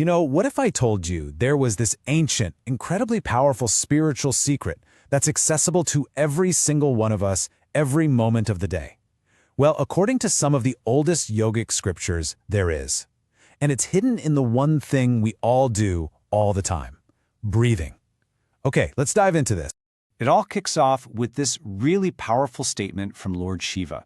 What if I told you there was this ancient, incredibly powerful spiritual secret that's accessible to every single one of us every moment of the day? Well, according to some of the oldest yogic scriptures, there is. And it's hidden in the one thing we all do all the time: breathing. Okay, let's dive into this. It all kicks off with this really powerful statement from Lord Shiva.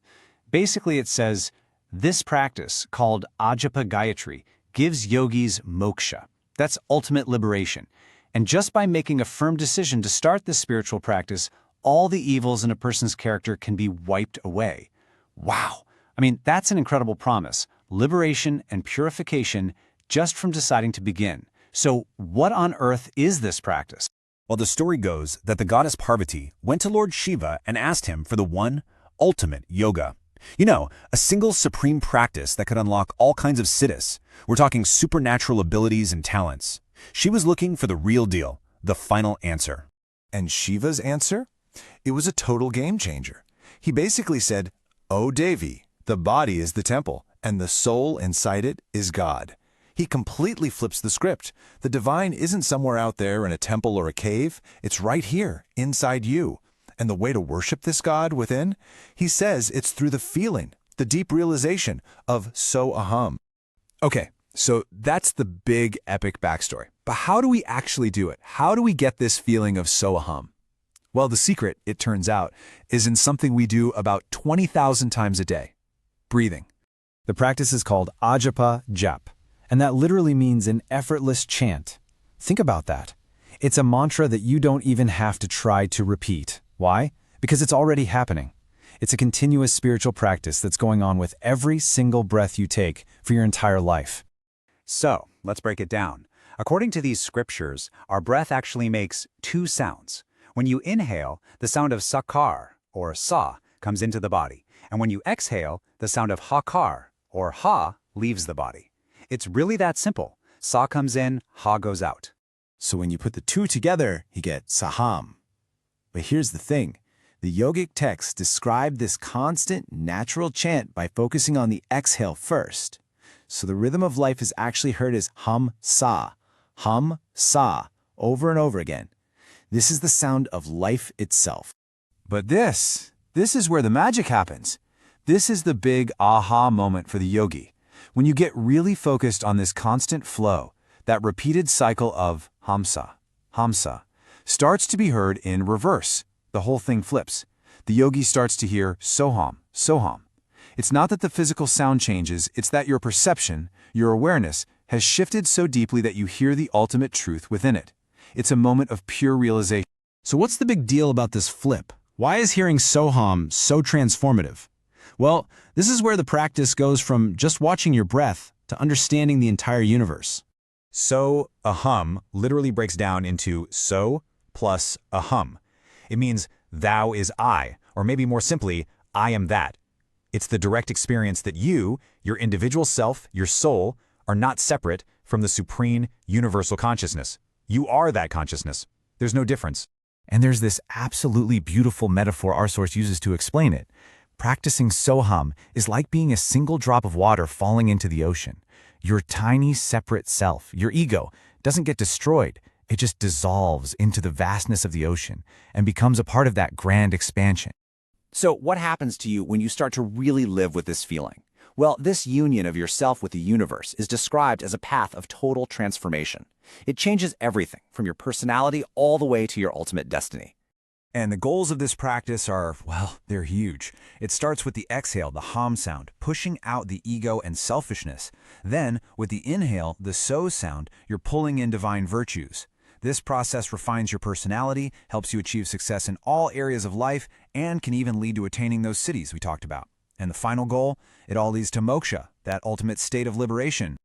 Basically, it says, this practice, called Ajapa Gayatri, gives yogis moksha. That's ultimate liberation. And just by making a firm decision to start this spiritual practice, all the evils in a person's character can be wiped away. Wow! I mean, that's an incredible promise. Liberation and purification just from deciding to begin. So what on earth is this practice? Well, the story goes that the goddess Parvati went to Lord Shiva and asked him for the one ultimate yoga. A single supreme practice that could unlock all kinds of siddhis. We're talking supernatural abilities and talents. She was looking for the real deal, the final answer. And Shiva's answer? It was a total game changer. He basically said, "Oh Devi, the body is the temple, and the soul inside it is God." He completely flips the script. The divine isn't somewhere out there in a temple or a cave. It's right here, inside you. And the way to worship this God within? He says it's through the feeling, the deep realization of Soaham. Okay, so that's the big epic backstory. But how do we actually do it? How do we get this feeling of Soaham? Well, the secret, it turns out, is in something we do about 20,000 times a day: breathing. The practice is called Ajapa Jap, and that literally means an effortless chant. Think about that. It's a mantra that you don't even have to try to repeat. Why? Because it's already happening. It's a continuous spiritual practice that's going on with every single breath you take for your entire life. So, let's break it down. According to these scriptures, our breath actually makes two sounds. When you inhale, the sound of sakar, or sa, comes into the body. And when you exhale, the sound of hakar, or ha, leaves the body. It's really that simple. Sa comes in, ha goes out. So when you put the two together, you get Saham. But here's the thing. The yogic texts describe this constant, natural chant by focusing on the exhale first. So the rhythm of life is actually heard as hum, sa, over and over again. This is the sound of life itself. But this is where the magic happens. This is the big aha moment for the yogi. When you get really focused on this constant flow, that repeated cycle of hamsa, starts to be heard in reverse. The whole thing flips. The yogi starts to hear soham. It's not that the physical sound changes, it's that your perception, your awareness, has shifted so deeply that you hear the ultimate truth within it. It's a moment of pure realization. So what's the big deal about this flip? Why is hearing soham so transformative? Well, this is where the practice goes from just watching your breath to understanding the entire universe. So, aham literally breaks down into so plus aham. It means thou is I, or maybe more simply, I am that. It's the direct experience that you, your individual self, your soul, are not separate from the supreme universal consciousness. You are that consciousness. There's no difference. And there's this absolutely beautiful metaphor our source uses to explain it. Practicing Soham is like being a single drop of water falling into the ocean. Your tiny separate self, your ego, doesn't get destroyed. It just dissolves into the vastness of the ocean and becomes a part of that grand expansion. So what happens to you when you start to really live with this feeling? Well, this union of yourself with the universe is described as a path of total transformation. It changes everything from your personality all the way to your ultimate destiny. And the goals of this practice are, well, they're huge. It starts with the exhale, the hum sound, pushing out the ego and selfishness. Then, with the inhale, the so sound, you're pulling in divine virtues. This process refines your personality, helps you achieve success in all areas of life, and can even lead to attaining those cities we talked about. And the final goal, it all leads to moksha, that ultimate state of liberation.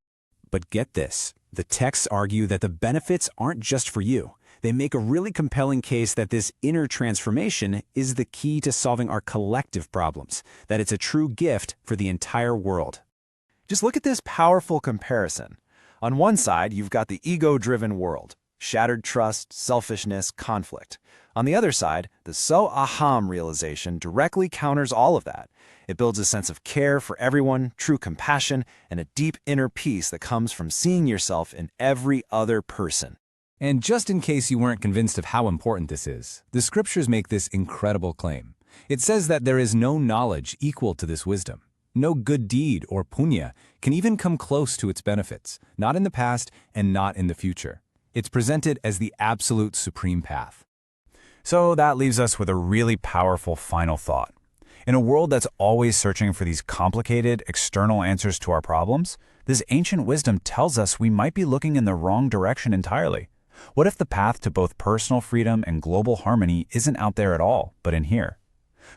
But get this, the texts argue that the benefits aren't just for you. They make a really compelling case that this inner transformation is the key to solving our collective problems, that it's a true gift for the entire world. Just look at this powerful comparison. On one side, you've got the ego-driven world. shattered trust, selfishness, conflict. On the other side, the Soaham realization directly counters all of that. It builds a sense of care for everyone, true compassion, and a deep inner peace that comes from seeing yourself in every other person. And just in case you weren't convinced of how important this is, the scriptures make this incredible claim. It says that there is no knowledge equal to this wisdom. No good deed or punya can even come close to its benefits, not in the past and not in the future. It's presented as the absolute supreme path. So that leaves us with a really powerful final thought. In a world that's always searching for these complicated, external answers to our problems, this ancient wisdom tells us we might be looking in the wrong direction entirely. What if the path to both personal freedom and global harmony isn't out there at all, but in here?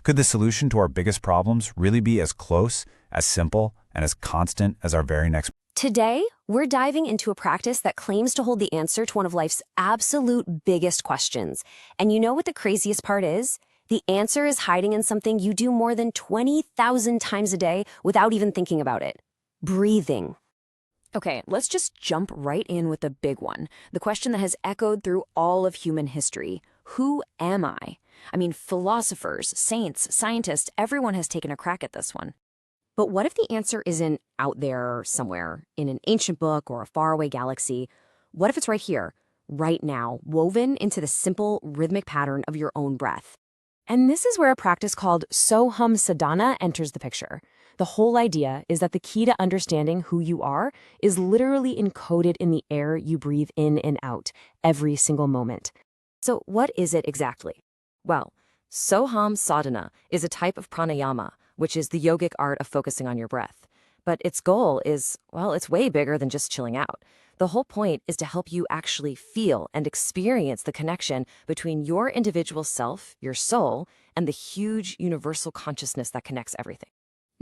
Could the solution to our biggest problems really be as close, as simple, and as constant as our very next? Today, we're diving into a practice that claims to hold the answer to one of life's absolute biggest questions. And you know what the craziest part is? The answer is hiding in something you do more than 20,000 times a day without even thinking about it. Breathing. Okay, let's just jump right in with the big one. The question that has echoed through all of human history. Who am I? I mean, philosophers, saints, scientists, everyone has taken a crack at this one. But what if the answer isn't out there somewhere, in an ancient book or a faraway galaxy? What if it's right here, right now, woven into the simple, rhythmic pattern of your own breath? And this is where a practice called Soaham Sadhana enters the picture. The whole idea is that the key to understanding who you are is literally encoded in the air you breathe in and out every single moment. So what is it exactly? Well, Soaham Sadhana is a type of pranayama, which is the yogic art of focusing on your breath. But its goal is, well, it's way bigger than just chilling out. The whole point is to help you actually feel and experience the connection between your individual self, your soul, and the huge universal consciousness that connects everything.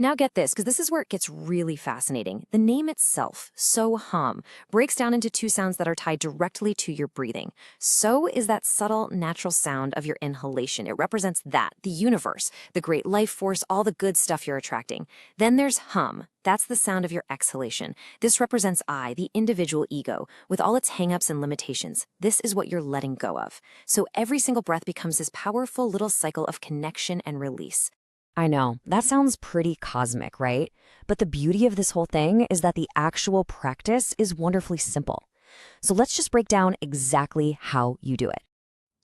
Now get this, because this is where it gets really fascinating. The name itself, Soham, breaks down into two sounds that are tied directly to your breathing. So is that subtle, natural sound of your inhalation. It represents that, the universe, the great life force, all the good stuff you're attracting. Then there's hum. That's the sound of your exhalation. This represents I, the individual ego, with all its hangups and limitations. This is what you're letting go of. So every single breath becomes this powerful little cycle of connection and release. I know, that sounds pretty cosmic, right? But the beauty of this whole thing is that the actual practice is wonderfully simple. So let's just break down exactly how you do it.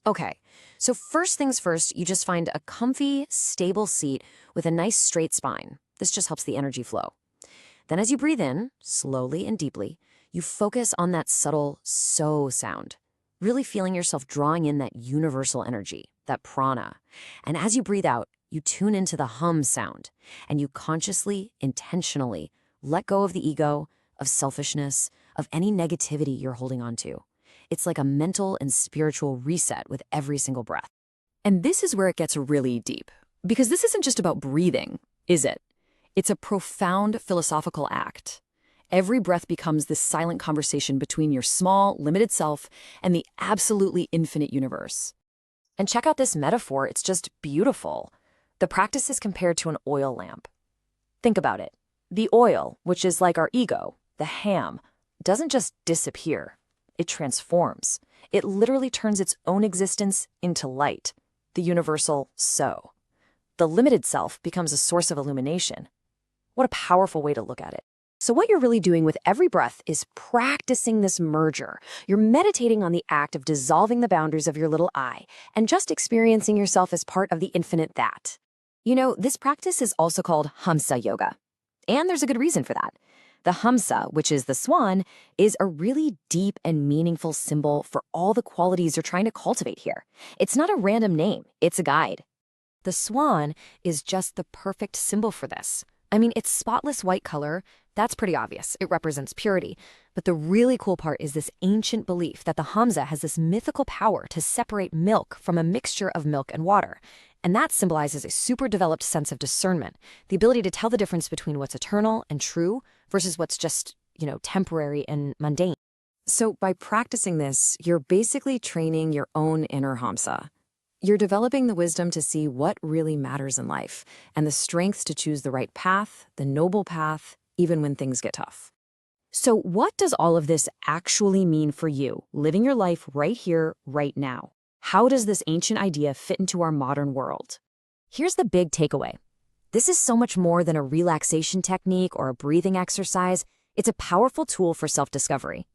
Okay, so first things first, you just find a comfy, stable seat with a nice straight spine. This just helps the energy flow. Then as you breathe in, slowly and deeply, you focus on that subtle so sound, really feeling yourself drawing in that universal energy, that prana. And as you breathe out, you tune into the hum sound, and you consciously, intentionally let go of the ego, of selfishness, of any negativity you're holding on to. It's like a mental and spiritual reset with every single breath. And this is where it gets really deep, because this isn't just about breathing, is it? It's a profound philosophical act. Every breath becomes this silent conversation between your small, limited self and the absolutely infinite universe. And check out this metaphor, it's just beautiful. The practice is compared to an oil lamp. Think about it. The oil, which is like our ego, the ham, doesn't just disappear. It transforms. It literally turns its own existence into light, the universal so. The limited self becomes a source of illumination. What a powerful way to look at it. So what you're really doing with every breath is practicing this merger. You're meditating on the act of dissolving the boundaries of your little I and just experiencing yourself as part of the infinite that. You know, this practice is also called Hamsa Yoga. And there's a good reason for that. The Hamsa, which is the swan, is a really deep and meaningful symbol for all the qualities you're trying to cultivate here. It's not a random name, it's a guide. The swan is just the perfect symbol for this. I mean, its spotless white color, that's pretty obvious. It represents purity. But the really cool part is this ancient belief that the Hamsa has this mythical power to separate milk from a mixture of milk and water. And that symbolizes a super developed sense of discernment, the ability to tell the difference between what's eternal and true versus what's just, temporary and mundane. So by practicing this, you're basically training your own inner Hamsa. You're developing the wisdom to see what really matters in life and the strength to choose the right path, the noble path, even when things get tough. So what does all of this actually mean for you, living your life right here, right now? How does this ancient idea fit into our modern world? Here's the big takeaway. This is so much more than a relaxation technique or a breathing exercise. It's a powerful tool for self-discovery.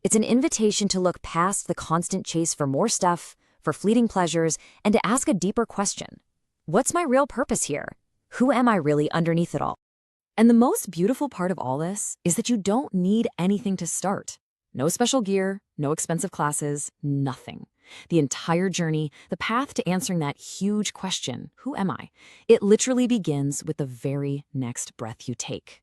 It's an invitation to look past the constant chase for more stuff, for fleeting pleasures, and to ask a deeper question. What's my real purpose here? Who am I really underneath it all? And the most beautiful part of all this is that you don't need anything to start. No special gear, no expensive classes, nothing. The entire journey, the path to answering that huge question, who am I? It literally begins with the very next breath you take.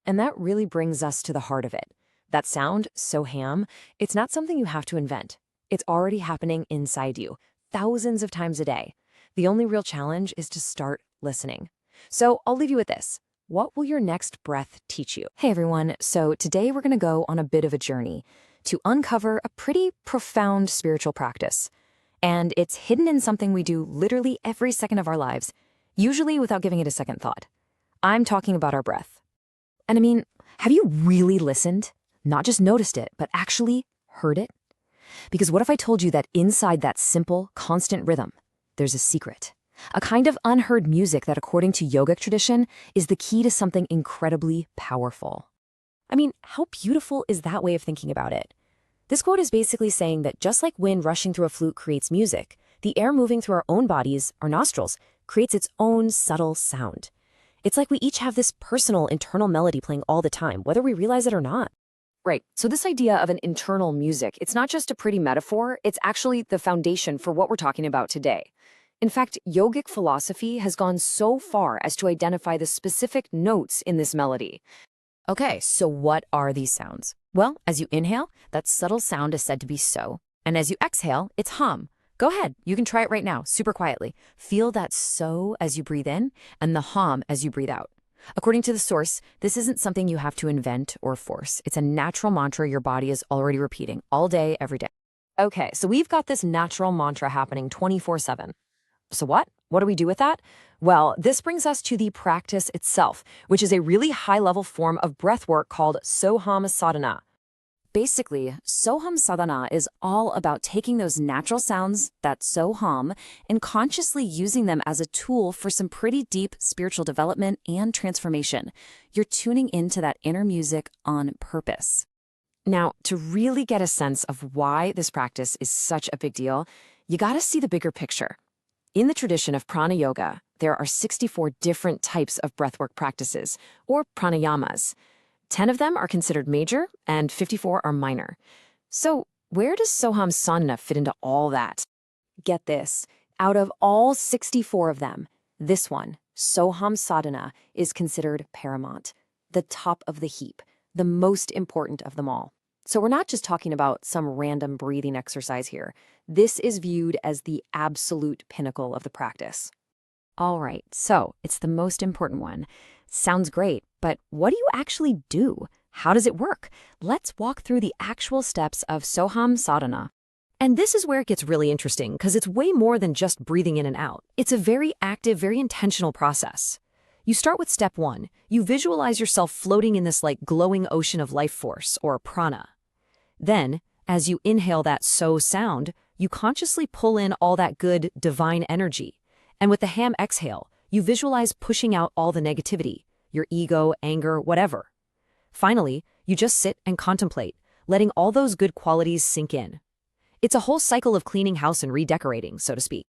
And that really brings us to the heart of it. That sound, Soaham, it's not something you have to invent. It's already happening inside you, thousands of times a day. The only real challenge is to start listening. So I'll leave you with this. What will your next breath teach you? Hey everyone, so today we're going to go on a bit of a journey to uncover a pretty profound spiritual practice. And it's hidden in something we do literally every second of our lives, usually without giving it a second thought. I'm talking about our breath. And I mean, have you really listened? Not just noticed it, but actually heard it? Because what if I told you that inside that simple, constant rhythm, there's a secret? A kind of unheard music that, according to yogic tradition, is the key to something incredibly powerful. I mean, how beautiful is that way of thinking about it? This quote is basically saying that just like wind rushing through a flute creates music, the air moving through our own bodies, our nostrils, creates its own subtle sound. It's like we each have this personal internal melody playing all the time, whether we realize it or not. Right, so this idea of an internal music, it's not just a pretty metaphor, it's actually the foundation for what we're talking about today. In fact, yogic philosophy has gone so far as to identify the specific notes in this melody. Okay, so what are these sounds? Well, as you inhale, that subtle sound is said to be so. And as you exhale, it's hum. Go ahead, you can try it right now, super quietly. Feel that so as you breathe in and the hum as you breathe out. According to the source, this isn't something you have to invent or force. It's a natural mantra your body is already repeating all day, every day. Okay, so we've got this natural mantra happening 24/7. So what? What do we do with that? Well, this brings us to the practice itself, which is a really high-level form of breath work called Soaham Sadhana. Basically, Soaham Sadhana is all about taking those natural sounds, that Soham, and consciously using them as a tool for some pretty deep spiritual development and transformation. You're tuning into that inner music on purpose. Now, to really get a sense of why this practice is such a big deal, you gotta see the bigger picture. In the tradition of prana yoga, there are 64 different types of breathwork practices, or pranayamas. 10 of them are considered major, and 54 are minor. So where does Soaham Sadhana fit into all that? Get this, out of all 64 of them, this one, Soaham Sadhana, is considered paramount, the top of the heap, the most important of them all. So we're not just talking about some random breathing exercise here. This is viewed as the absolute pinnacle of the practice. All right, so it's the most important one. Sounds great, but what do you actually do? How does it work? Let's walk through the actual steps of Soaham Sadhana. And this is where it gets really interesting, because it's way more than just breathing in and out. It's a very active, very intentional process. You start with step 1. You visualize yourself floating in this glowing ocean of life force, or prana. Then, as you inhale that so sound, you consciously pull in all that good, divine energy. And with the ham exhale, you visualize pushing out all the negativity, your ego, anger, whatever. Finally, you just sit and contemplate, letting all those good qualities sink in. It's a whole cycle of cleaning house and redecorating, so to speak.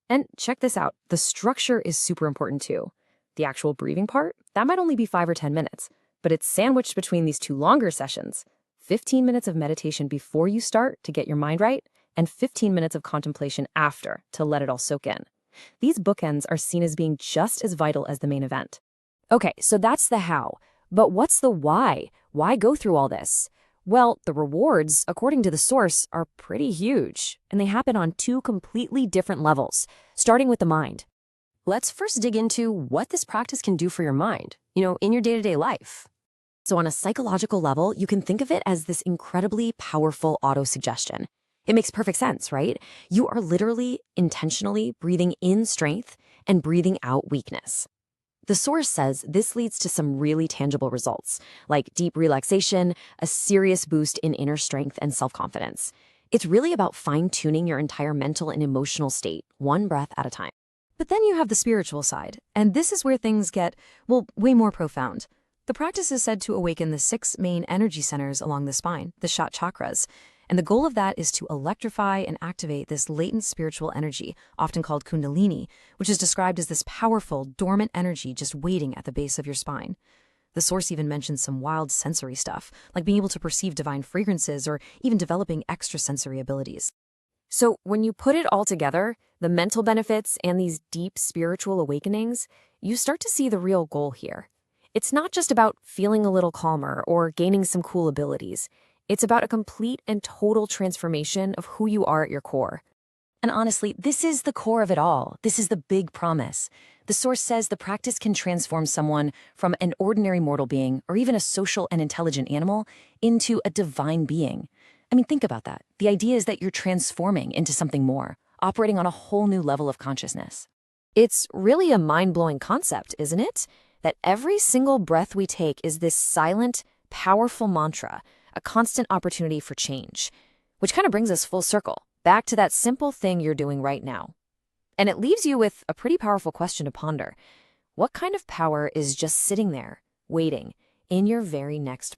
And check this out, the structure is super important too. The actual breathing part, that might only be 5 or 10 minutes, but it's sandwiched between these 2 longer sessions. 15 minutes of meditation before you start to get your mind right, and 15 minutes of contemplation after to let it all soak in. These bookends are seen as being just as vital as the main event. Okay, so that's the how. But what's the why? Why go through all this? Well, the rewards, according to the source, are pretty huge, and they happen on 2 completely different levels, starting with the mind. Let's first dig into what this practice can do for your mind, in your day-to-day life. So on a psychological level, you can think of it as this incredibly powerful autosuggestion. It makes perfect sense, right? You are literally intentionally breathing in strength and breathing out weakness. The source says this leads to some really tangible results, like deep relaxation, a serious boost in inner strength and self-confidence. It's really about fine-tuning your entire mental and emotional state, one breath at a time. But then you have the spiritual side, and this is where things get, well, way more profound. The practice is said to awaken the 6 main energy centers along the spine, the Shat chakras, and the goal of that is to electrify and activate this latent spiritual energy, often called Kundalini, which is described as this powerful, dormant energy just waiting at the base of your spine. The source even mentions some wild sensory stuff, like being able to perceive divine fragrances or even developing extrasensory abilities. So when you put it all together, the mental benefits and these deep spiritual awakenings, you start to see the real goal here. It's not just about feeling a little calmer or gaining some cool abilities. It's about a complete and total transformation of who you are at your core. And honestly, this is the core of it all. This is the big promise. The source says the practice can transform someone from an ordinary mortal being, or even a social and intelligent animal, into a divine being. I mean, think about that. The idea is that you're transforming into something more, operating on a whole new level of consciousness. It's really a mind-blowing concept, isn't it? That every single breath we take is this silent, powerful mantra, a constant opportunity for change, which kind of brings us full circle, back to that simple thing you're doing right now. And it leaves you with a pretty powerful question to ponder. What kind of power is just sitting there, waiting, in your very next breath?